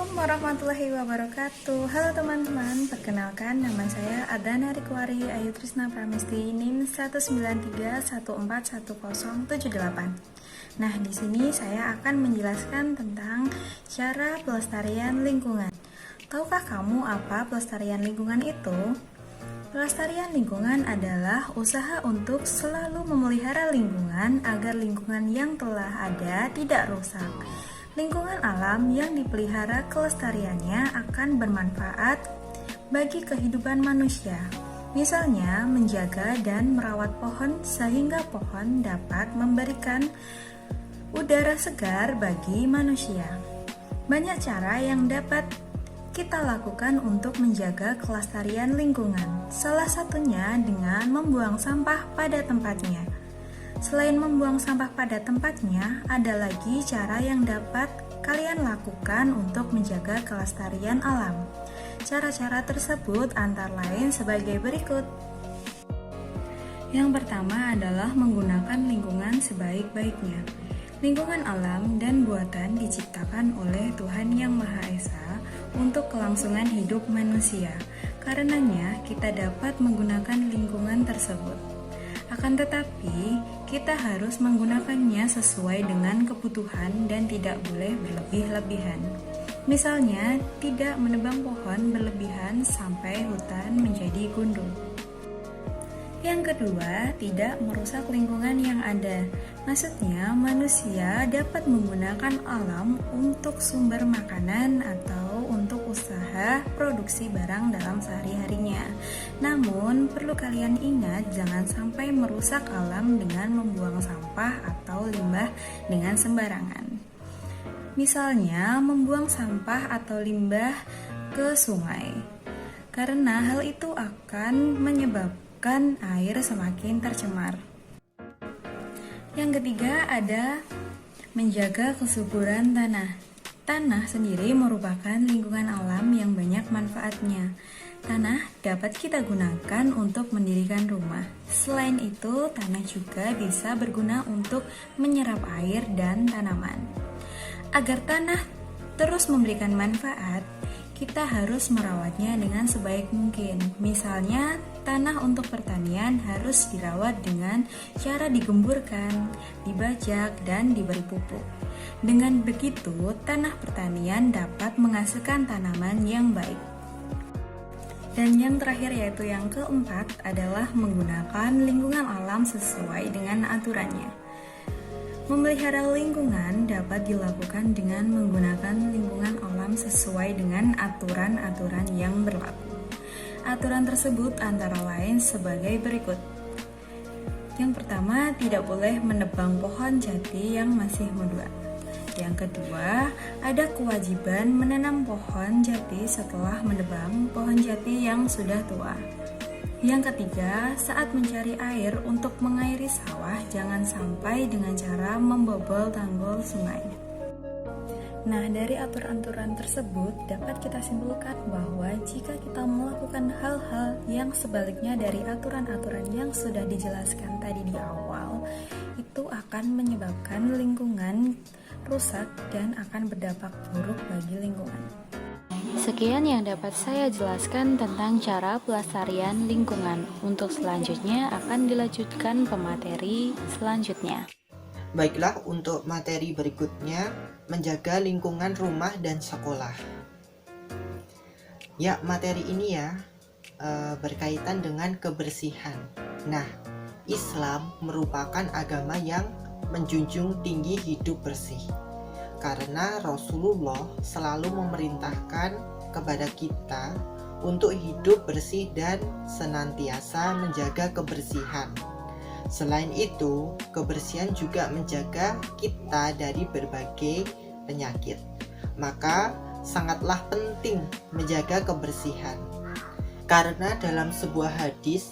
Warahmatullahi wabarakatuh. Halo teman-teman, perkenalkan nama saya Adana Rikwari Ayu Trisna Pramesti NIM 193141078. Nah, di sini saya akan menjelaskan tentang cara pelestarian lingkungan. Tahukah kamu apa pelestarian lingkungan itu? Pelestarian lingkungan adalah usaha untuk selalu memelihara lingkungan agar lingkungan yang telah ada tidak rusak. Lingkungan alam yang dipelihara kelestariannya akan bermanfaat bagi kehidupan manusia. Misalnya, menjaga dan merawat pohon sehingga pohon dapat memberikan udara segar bagi manusia. Banyak cara yang dapat kita lakukan untuk menjaga kelestarian lingkungan. Salah satunya dengan membuang sampah pada tempatnya. Selain membuang sampah pada tempatnya, ada lagi cara yang dapat kalian lakukan untuk menjaga kelestarian alam. Cara-cara tersebut antara lain sebagai berikut. Yang pertama adalah menggunakan lingkungan sebaik-baiknya. Lingkungan alam dan buatan diciptakan oleh Tuhan Yang Maha Esa untuk kelangsungan hidup manusia. Karenanya, kita dapat menggunakan lingkungan tersebut. Akan tetapi, kita harus menggunakannya sesuai dengan kebutuhan dan tidak boleh berlebih-lebihan. Misalnya, tidak menebang pohon berlebihan sampai hutan menjadi gundul. Yang kedua, tidak merusak lingkungan yang ada. Maksudnya, manusia dapat menggunakan alam untuk sumber makanan atau untuk usaha produksi barang dalam sehari-harinya. Namun, perlu kalian ingat jangan sampai merusak alam dengan membuang sampah atau limbah dengan sembarangan. Misalnya, membuang sampah atau limbah ke sungai. Karena hal itu akan menyebabkan air semakin tercemar. Yang ketiga ada menjaga kesuburan tanah. Tanah sendiri merupakan lingkungan alam yang banyak manfaatnya. Tanah dapat kita gunakan untuk mendirikan rumah. Selain itu, tanah juga bisa berguna untuk menyerap air dan tanaman. Agar tanah terus memberikan manfaat, kita harus merawatnya dengan sebaik mungkin. Misalnya, tanah untuk pertanian harus dirawat dengan cara digemburkan, dibajak, dan diberi pupuk. Dengan begitu, tanah pertanian dapat menghasilkan tanaman yang baik. Dan yang terakhir yaitu yang keempat adalah menggunakan lingkungan alam sesuai dengan aturannya. Memelihara lingkungan dapat dilakukan dengan menggunakan lingkungan alam sesuai dengan aturan-aturan yang berlaku. Aturan tersebut antara lain sebagai berikut. Yang pertama, tidak boleh menebang pohon jati yang masih muda. Yang kedua, ada kewajiban menanam pohon jati setelah menebang pohon jati yang sudah tua. Yang ketiga, saat mencari air untuk mengairi sawah, jangan sampai dengan cara membobol tanggul sungai. Nah, dari aturan-aturan tersebut dapat kita simpulkan bahwa jika kita melakukan hal-hal yang sebaliknya dari aturan-aturan yang sudah dijelaskan tadi di awal, itu akan menyebabkan lingkungan rusak dan akan berdampak buruk bagi lingkungan. Sekian yang dapat saya jelaskan tentang cara pelestarian lingkungan. Untuk selanjutnya akan dilanjutkan pemateri selanjutnya. Baiklah, untuk materi berikutnya, menjaga lingkungan rumah dan sekolah. Ya, materi ini berkaitan dengan kebersihan. Nah, Islam merupakan agama yang menjunjung tinggi hidup bersih. Karena Rasulullah selalu memerintahkan kepada kita untuk hidup bersih dan senantiasa menjaga kebersihan. Selain itu, kebersihan juga menjaga kita dari berbagai penyakit. Maka sangatlah penting menjaga kebersihan. Karena dalam sebuah hadis,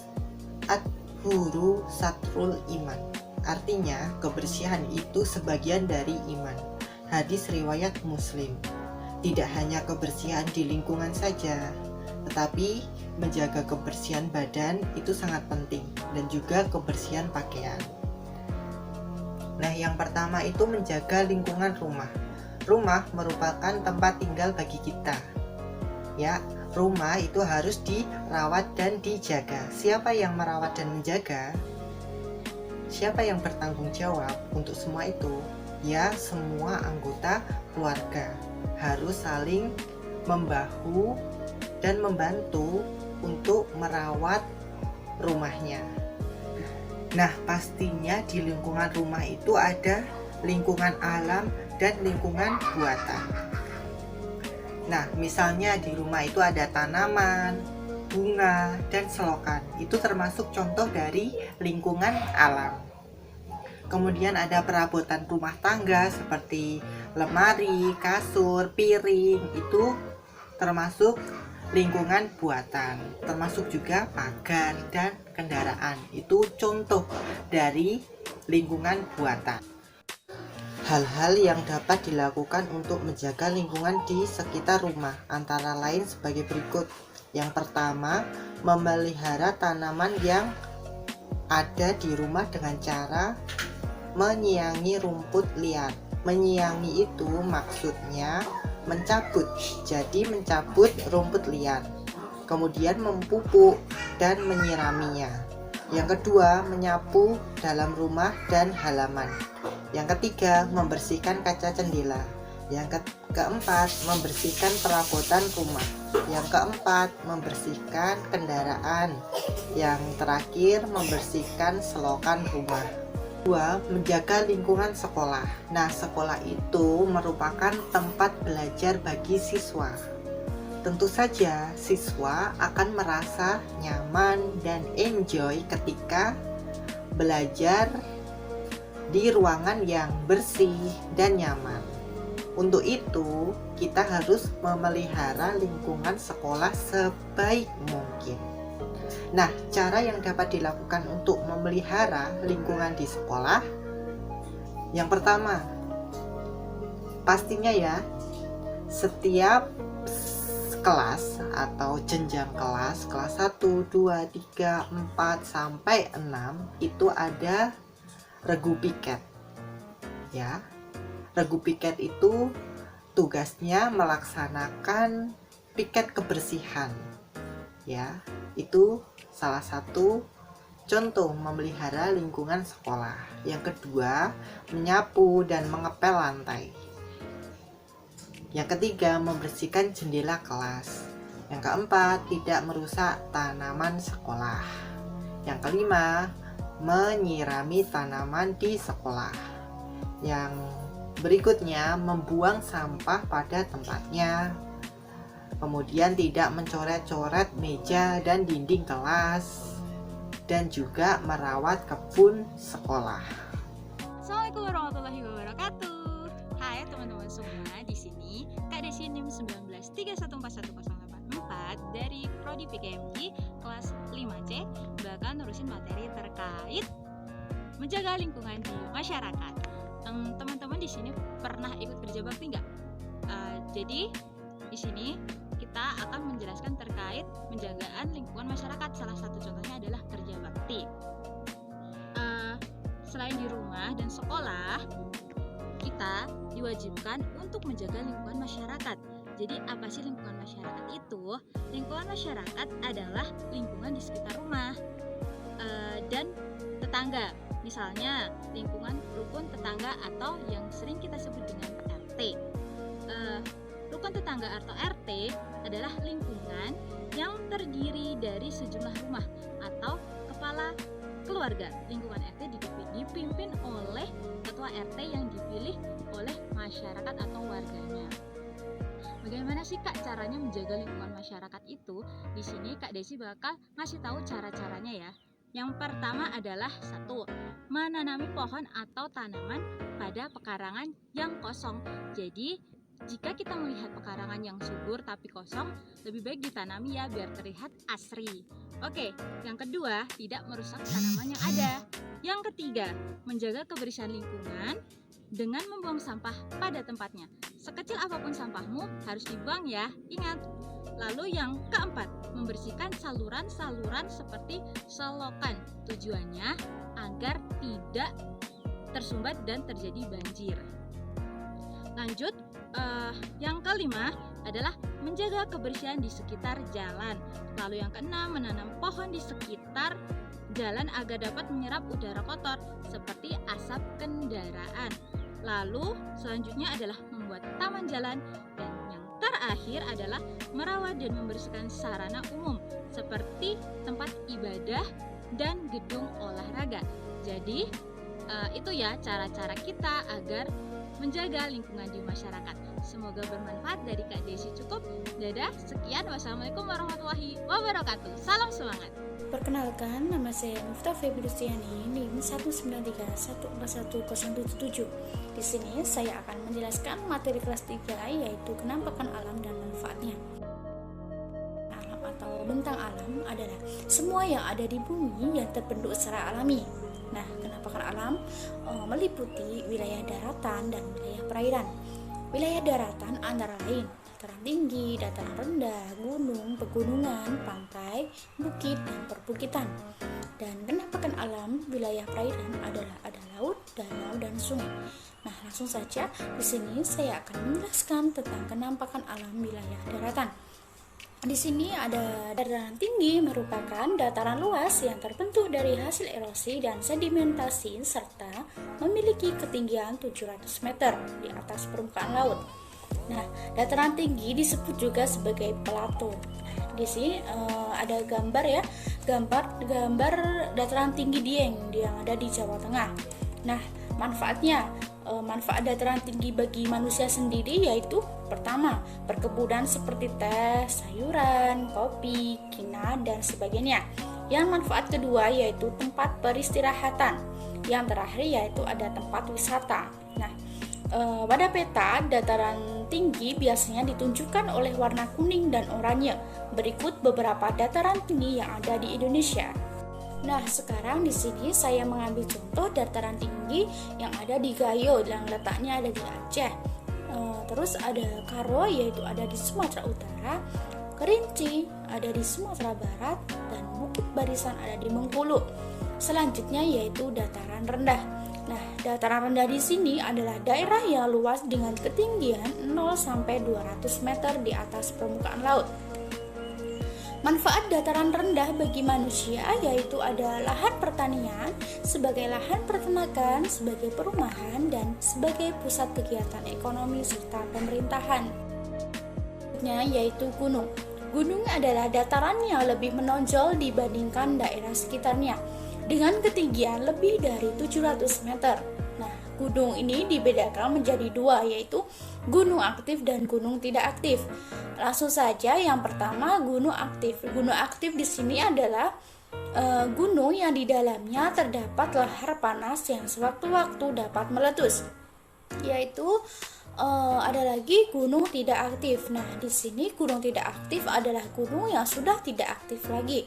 at-huru satrul iman. Artinya, kebersihan itu sebagian dari iman. Hadis riwayat Muslim. Tidak hanya kebersihan di lingkungan saja, tetapi menjaga kebersihan badan itu sangat penting, dan juga kebersihan pakaian. Nah, yang pertama itu menjaga lingkungan rumah. Rumah merupakan tempat tinggal bagi kita. Ya, rumah itu harus dirawat dan dijaga. Siapa yang merawat dan menjaga? Siapa yang bertanggung jawab untuk semua itu? Ya, semua anggota keluarga harus saling membahu dan membantu untuk merawat rumahnya. Nah, pastinya di lingkungan rumah itu ada lingkungan alam dan lingkungan buatan. Nah, misalnya di rumah itu ada tanaman, bunga, dan selokan. Itu termasuk contoh dari lingkungan alam. Kemudian ada perabotan rumah tangga seperti lemari, kasur, piring. Itu termasuk lingkungan buatan, termasuk juga pagar dan kendaraan. Itu contoh dari lingkungan buatan. Hal-hal yang dapat dilakukan untuk menjaga lingkungan di sekitar rumah antara lain sebagai berikut. Yang pertama, memelihara tanaman yang ada di rumah dengan cara menyiangi rumput liar. Menyiangi itu maksudnya mencabut, jadi mencabut rumput liar, kemudian memupuk dan menyiraminya. Yang kedua, menyapu dalam rumah dan halaman. Yang ketiga, membersihkan kaca jendela. Yang keempat, membersihkan perabotan rumah. Yang keempat, membersihkan kendaraan. Yang terakhir, membersihkan selokan rumah. Kedua, menjaga lingkungan sekolah. Nah, sekolah itu merupakan tempat belajar bagi siswa. Tentu saja siswa akan merasa nyaman dan enjoy ketika belajar di ruangan yang bersih dan nyaman. Untuk itu, kita harus memelihara lingkungan sekolah sebaik mungkin. Nah, cara yang dapat dilakukan untuk memelihara lingkungan di sekolah, yang pertama, pastinya ya, setiap kelas atau jenjang kelas 1, 2, 3, 4, sampai 6 itu ada regu piket. Ya, regu piket itu tugasnya melaksanakan piket kebersihan. Ya, itu salah satu contoh memelihara lingkungan sekolah. Yang kedua, menyapu dan mengepel lantai. Yang ketiga, membersihkan jendela kelas. Yang keempat, tidak merusak tanaman sekolah. Yang kelima, menyirami tanaman di sekolah. Yang berikutnya, membuang sampah pada tempatnya. Kemudian tidak mencoret-coret meja dan dinding kelas, dan juga merawat kebun sekolah. Assalamualaikum warahmatullahi wabarakatuh. Hai teman-teman semua, di sini Kak Desi NIM 1931411084 dari Prodi PKMG kelas 5C bakal nerusin materi terkait menjaga lingkungan di masyarakat. Teman-teman di sini pernah ikut kerja bakti nggak? Jadi di sini kita akan menjelaskan terkait penjagaan lingkungan masyarakat. Salah satu contohnya adalah kerja bakti. Selain di rumah dan sekolah, kita diwajibkan untuk menjaga lingkungan masyarakat. Jadi apa sih lingkungan masyarakat itu? Lingkungan masyarakat adalah lingkungan di sekitar rumah dan tetangga. Misalnya lingkungan rukun tetangga atau yang sering kita sebut dengan RT. Rukun tetangga atau RT adalah lingkungan yang terdiri dari sejumlah rumah atau kepala keluarga. Lingkungan RT dipimpin oleh ketua RT yang dipilih oleh masyarakat atau warganya. Bagaimana sih Kak caranya menjaga lingkungan masyarakat itu? Di sini Kak Desi bakal ngasih tahu cara-caranya ya. Yang pertama adalah 1. Menanami pohon atau tanaman pada pekarangan yang kosong. Jadi jika kita melihat pekarangan yang subur tapi kosong, lebih baik ditanami ya biar terlihat asri. Oke, yang kedua, tidak merusak tanaman yang ada. Yang ketiga, menjaga kebersihan lingkungan dengan membuang sampah pada tempatnya. Sekecil apapun sampahmu harus dibuang ya, ingat. Lalu yang keempat, membersihkan saluran-saluran seperti selokan. Tujuannya agar tidak tersumbat dan terjadi banjir. Lanjut, Yang kelima adalah menjaga kebersihan di sekitar jalan. Lalu yang keenam, menanam pohon di sekitar jalan agar dapat menyerap udara kotor seperti asap kendaraan. Lalu selanjutnya adalah membuat taman jalan, dan yang terakhir adalah merawat dan membersihkan sarana umum seperti tempat ibadah dan gedung olahraga. Jadi itu ya cara-cara kita agar menjaga lingkungan di masyarakat. Semoga bermanfaat. Dari Kak Desi cukup. Dadah, sekian. Wassalamualaikum warahmatullahi wabarakatuh. Salam semangat. Perkenalkan, nama saya Miftah Febristiani, NIM 193141077. Di sini saya akan menjelaskan materi kelas 3, yaitu penampakan alam dan manfaatnya. Alam atau bentang alam adalah semua yang ada di bumi yang terbentuk secara alami. Nah, penampakan alam meliputi wilayah daratan dan wilayah perairan. Wilayah daratan antara lain dataran tinggi, dataran rendah, gunung, pegunungan, pantai, bukit, dan perbukitan. Dan penampakan alam wilayah perairan adalah ada laut, danau, dan sungai. Nah, langsung saja di sini saya akan menjelaskan tentang penampakan alam wilayah daratan. Di sini ada dataran tinggi, merupakan dataran luas yang terbentuk dari hasil erosi dan sedimentasi serta memiliki ketinggian 700 meter di atas permukaan laut. Nah, dataran tinggi disebut juga sebagai plato. Di sini ada gambar ya, gambar dataran tinggi Dieng yang ada di Jawa Tengah. Nah, manfaatnya, manfaat dataran tinggi bagi manusia sendiri yaitu pertama, perkebunan seperti teh, sayuran, kopi, kina, dan sebagainya. Yang manfaat kedua yaitu tempat peristirahatan. Yang terakhir yaitu ada tempat wisata. Nah, pada peta dataran tinggi biasanya ditunjukkan oleh warna kuning dan oranye. Berikut beberapa dataran tinggi yang ada di Indonesia. Nah, sekarang di sini saya mengambil contoh dataran tinggi yang ada di Gayo yang letaknya ada di Aceh. Terus ada Karo yaitu ada di Sumatera Utara, Kerinci ada di Sumatera Barat, dan Bukit Barisan ada di Bengkulu. Selanjutnya yaitu dataran rendah. Nah, dataran rendah di sini adalah daerah yang luas dengan ketinggian 0 sampai 200 meter di atas permukaan laut. Manfaat dataran rendah bagi manusia yaitu ada lahan pertanian, sebagai lahan peternakan, sebagai perumahan, dan sebagai pusat kegiatan ekonomi serta pemerintahan. Yaitu gunung. Gunung adalah dataran yang lebih menonjol dibandingkan daerah sekitarnya, dengan ketinggian lebih dari 700 meter. Nah, gunung ini dibedakan menjadi dua, yaitu gunung aktif dan gunung tidak aktif. Langsung saja, yang pertama gunung aktif. Gunung aktif di sini adalah gunung yang di dalamnya terdapat lahar panas yang sewaktu-waktu dapat meletus. Yaitu ada lagi gunung tidak aktif. Nah, di sini gunung tidak aktif adalah gunung yang sudah tidak aktif lagi.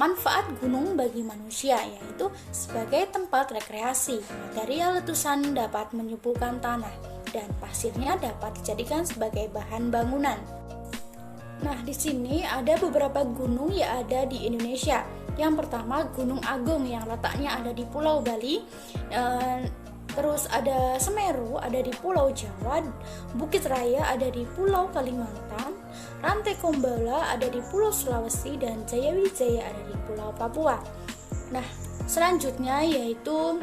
Manfaat gunung bagi manusia yaitu sebagai tempat rekreasi. Material letusan dapat menyuburkan tanah dan pasirnya dapat dijadikan sebagai bahan bangunan. Nah, di sini ada beberapa gunung yang ada di Indonesia. Yang pertama Gunung Agung yang letaknya ada di Pulau Bali. Terus ada Semeru ada di Pulau Jawa, Bukit Raya ada di Pulau Kalimantan, Rantai Kombala ada di Pulau Sulawesi, dan Jayawijaya ada di Pulau Papua. Nah, selanjutnya yaitu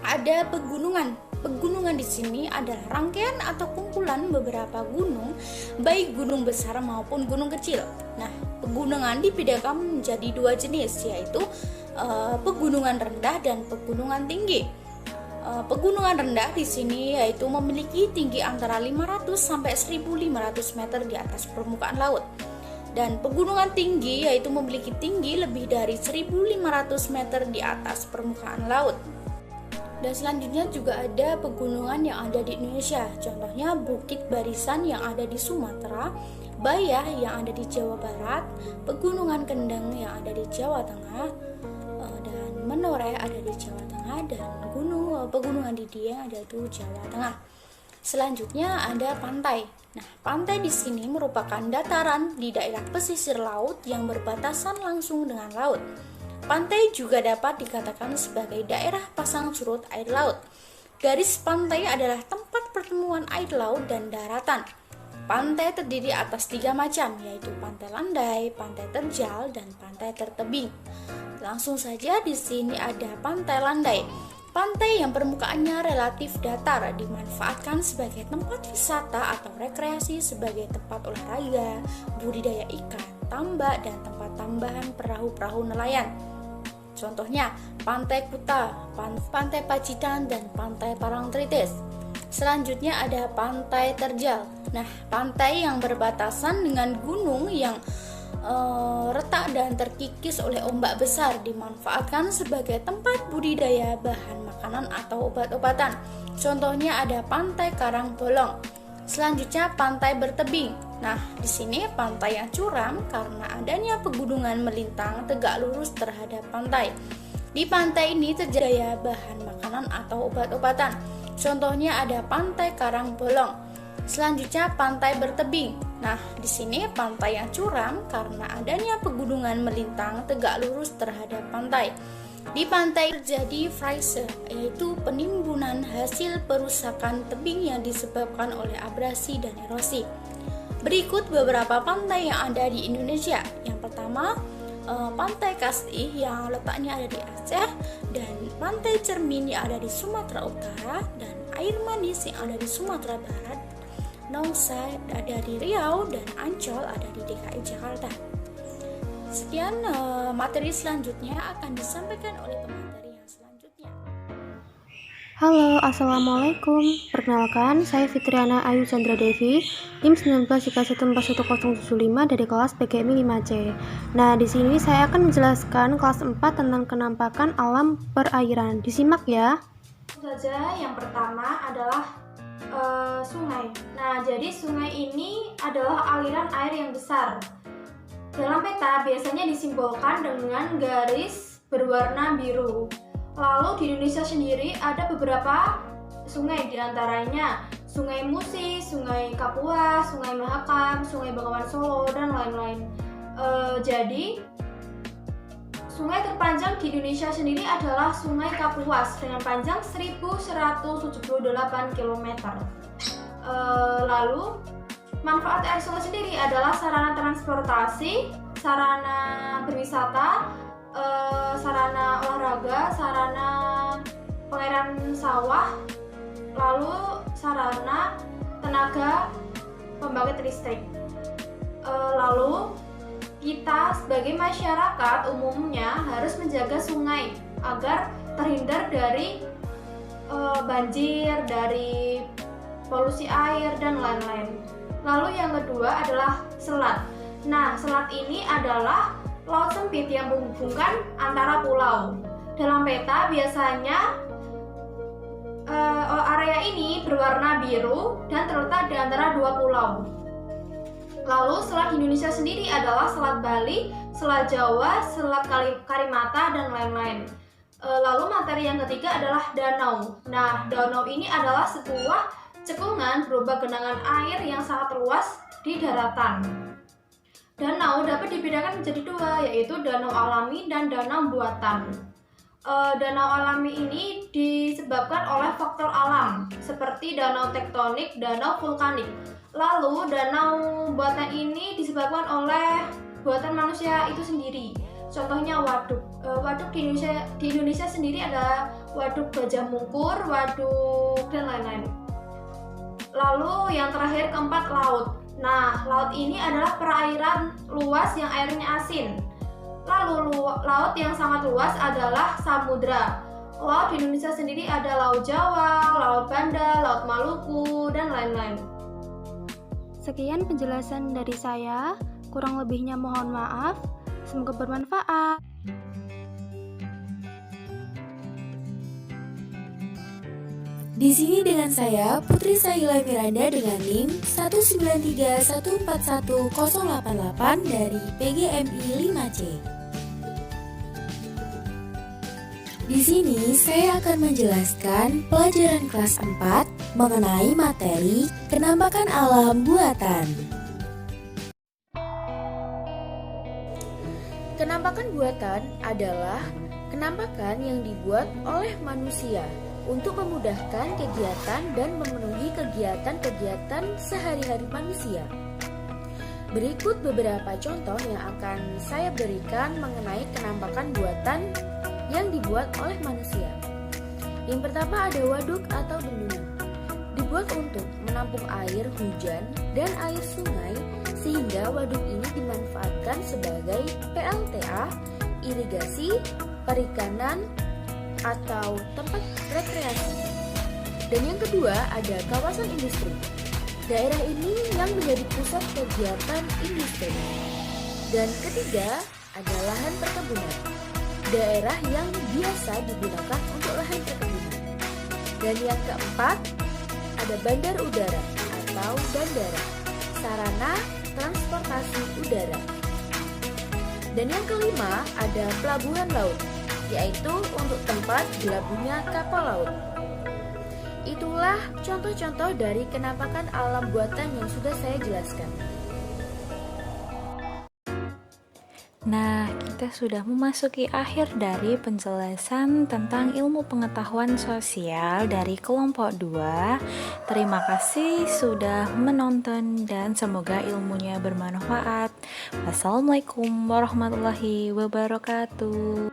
ada pegunungan. Pegunungan di sini adalah rangkaian atau kumpulan beberapa gunung, baik gunung besar maupun gunung kecil. Nah, pegunungan dibedakan menjadi dua jenis, yaitu pegunungan rendah dan pegunungan tinggi. Pegunungan rendah di sini yaitu memiliki tinggi antara 500 sampai 1.500 meter di atas permukaan laut. Dan pegunungan tinggi yaitu memiliki tinggi lebih dari 1.500 meter di atas permukaan laut. Dan selanjutnya juga ada pegunungan yang ada di Indonesia. Contohnya Bukit Barisan yang ada di Sumatera, Bayah yang ada di Jawa Barat, Pegunungan Kendeng yang ada di Jawa Tengah, dan Menoreh ada di Jawa Tengah, dan pegunungan di Dieng ada di Jawa Tengah. Selanjutnya ada pantai. Nah, pantai di sini merupakan dataran di daerah pesisir laut yang berbatasan langsung dengan laut. Pantai juga dapat dikatakan sebagai daerah pasang surut air laut. Garis pantai adalah tempat pertemuan air laut dan daratan. Pantai terdiri atas 3 macam, yaitu pantai landai, pantai terjal, dan pantai tertebing. Langsung saja di sini ada pantai landai. Pantai yang permukaannya relatif datar dimanfaatkan sebagai tempat wisata atau rekreasi, sebagai tempat olahraga, budidaya ikan, tambak, dan tempat tambahan perahu-perahu nelayan. Contohnya Pantai Kuta, Pantai Pacitan, dan Pantai Parangtritis. Selanjutnya ada pantai terjal. Nah, pantai yang berbatasan dengan gunung yang retak dan terkikis oleh ombak besar dimanfaatkan sebagai tempat budidaya bahan makanan atau obat-obatan. Contohnya ada Pantai Karangbolong. Selanjutnya pantai bertebing. Nah, di sini pantai yang curam karena adanya pegunungan melintang tegak lurus terhadap pantai. Di pantai ini terjadi bahan makanan atau obat-obatan. Contohnya ada Pantai Karangbolong. Selanjutnya pantai bertebing. Nah, di sini pantai yang curam karena adanya pegunungan melintang tegak lurus terhadap pantai. Di pantai terjadi freeze, yaitu penimbunan hasil perusakan tebing yang disebabkan oleh abrasi dan erosi. Berikut beberapa pantai yang ada di Indonesia. Yang pertama, Pantai Kastih yang letaknya ada di Aceh, dan Pantai Cermin yang ada di Sumatera Utara, dan Air Manis yang ada di Sumatera Barat, Nongsa ada di Riau, dan Ancol ada di DKI Jakarta. Sekian materi selanjutnya akan disampaikan oleh pemateri yang selanjutnya. Halo, Assalamualaikum. Perkenalkan, saya Fitriana Ayu Chandra Devi, tim 19 IPA 141075 dari kelas PGMI 5C. Nah, di sini saya akan menjelaskan kelas 4 tentang kenampakan alam perairan. Disimak ya. Saja yang pertama adalah sungai. Nah, jadi sungai ini adalah aliran air yang besar. Dalam peta biasanya disimbolkan dengan garis berwarna biru. Lalu di Indonesia sendiri ada beberapa sungai, diantaranya Sungai Musi, Sungai Kapuas, Sungai Mahakam, Sungai Bengawan Solo, dan lain-lain. Jadi sungai terpanjang di Indonesia sendiri adalah Sungai Kapuas dengan panjang 1178 km. Lalu manfaat air sungai sendiri adalah sarana transportasi, sarana berwisata, sarana olahraga, sarana pengairan sawah, lalu sarana tenaga pembangkit listrik. Lalu kita sebagai masyarakat umumnya harus menjaga sungai agar terhindar dari banjir, dari polusi air, dan lain-lain. Lalu yang kedua adalah selat. Nah, selat ini adalah laut sempit yang menghubungkan antara pulau. Dalam peta biasanya area ini berwarna biru dan terletak di antara 2 pulau. Lalu selat di Indonesia sendiri adalah Selat Bali, Selat Jawa, Selat Karimata, dan lain-lain. Lalu materi yang ketiga adalah danau. Nah, danau ini adalah sebuah cekungan berupa genangan air yang sangat luas di daratan. Danau dapat dibedakan menjadi 2, yaitu danau alami dan danau buatan. Danau alami ini disebabkan oleh faktor alam, seperti danau tektonik, danau vulkanik. Lalu danau buatan ini disebabkan oleh buatan manusia itu sendiri. Contohnya waduk. Waduk di Indonesia sendiri ada waduk Gajah Mungkur, waduk, dan lain-lain. Lalu yang terakhir keempat, laut. Nah, laut ini adalah perairan luas yang airnya asin. Lalu laut yang sangat luas adalah samudra. Laut di Indonesia sendiri ada Laut Jawa, Laut Banda, Laut Maluku, dan lain-lain. Sekian penjelasan dari saya, kurang lebihnya mohon maaf. Semoga bermanfaat. Di sini dengan saya Putri Sahila Miranda dengan NIM 193141088 dari PGMI 5C. Di sini saya akan menjelaskan pelajaran kelas 4 mengenai materi kenampakan alam buatan. Kenampakan buatan adalah kenampakan yang dibuat oleh manusia untuk memudahkan kegiatan dan memenuhi kegiatan-kegiatan sehari-hari manusia. Berikut beberapa contoh yang akan saya berikan mengenai kenampakan buatan yang dibuat oleh manusia. Yang pertama ada waduk atau bendungan. Dibuat untuk menampung air hujan dan air sungai sehingga waduk ini dimanfaatkan sebagai PLTA, irigasi, perikanan, atau tempat rekreasi. Dan yang kedua ada kawasan industri. Daerah ini yang menjadi pusat kegiatan industri. Dan ketiga ada lahan perkebunan. Daerah yang biasa digunakan untuk lahan perkebunan. Dan yang keempat ada bandar udara atau bandara, sarana transportasi udara. Dan yang kelima ada pelabuhan laut, yaitu untuk tempat gelabuhnya kapal laut. Itulah contoh-contoh dari kenampakan alam buatan yang sudah saya jelaskan. Nah, kita sudah memasuki akhir dari penjelasan tentang ilmu pengetahuan sosial dari kelompok 2. Terima kasih sudah menonton dan semoga ilmunya bermanfaat. Wassalamualaikum warahmatullahi wabarakatuh.